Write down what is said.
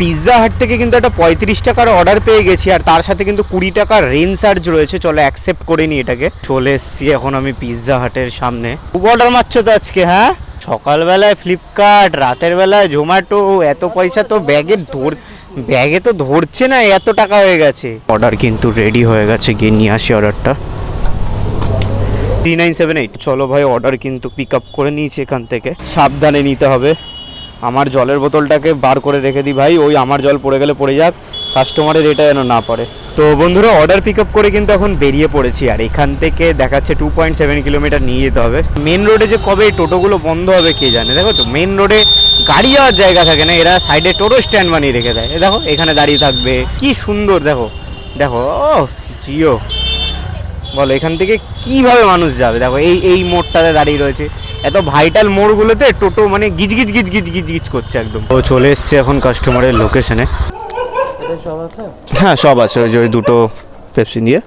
Pizza Hut থেকে কিন্তু একটা 35 টাকার অর্ডার পেয়ে গেছি, আর তার সাথে কিন্তু 20 টাকার রেন চার্জ রয়েছে। চলো অ্যাকসেপ্ট করে নিই এটাকে। চলে এসছি এখন আমি পিৎজা হাটের সামনে। খুব অর্ডার মারছো তো আজকে? হ্যাঁ, সকালবেলায় ফ্লিপকার্ট, রাতের বেলায় জোম্যাটো, এত পয়সা তো ব্যাগে তো ধরছে না, এত টাকা হয়ে গেছে। অর্ডার কিন্তু রেডি হয়ে গেছে, গিয়ে নিয়ে আসি অর্ডারটা। 3978। চলো ভাই, অর্ডার কিন্তু পিক আপ করে নিয়েছি এখান থেকে। সাবধানে নিতে হবে। আমার জলের বোতলটাকে বার করে রেখে দিই ভাই, ওই আমার জল পড়ে গেলে পড়ে যাক, কাস্টমারের এটা যেন না পড়ে। তো বন্ধুরা, অর্ডার পিক আপ করে কিন্তু এখন বেরিয়ে পড়েছি, আর এখান থেকে দেখাচ্ছে 2.7 কিলোমিটার নিয়ে যেতে হবে। মেন রোডে যে কবে এই টোটোগুলো বন্ধ হবে কে জানে। দেখো তো, মেন রোডে গাড়ি যাওয়ার জায়গা থাকে না, এরা সাইডে টোটো স্ট্যান্ড বানিয়ে রেখে দেয়। দেখো এখানে দাঁড়িয়ে থাকবে, কি সুন্দর। দেখো দেখো, ও জিও বলো, এখান থেকে কিভাবে মানুষ যাবে। দেখো এই মোড়টাতে দাঁড়িয়ে রয়েছে। এত ভাইটাল মোড়গুলোতে টোটো মানে গিজ গিজ গিজ গিজ গিজ গিজ করছে একদম। ও চলে এসছে এখন কাস্টমারের লোকেশনে। হ্যাঁ সব আছে, ওই যে ওই দুটো পেপসি দিয়ে।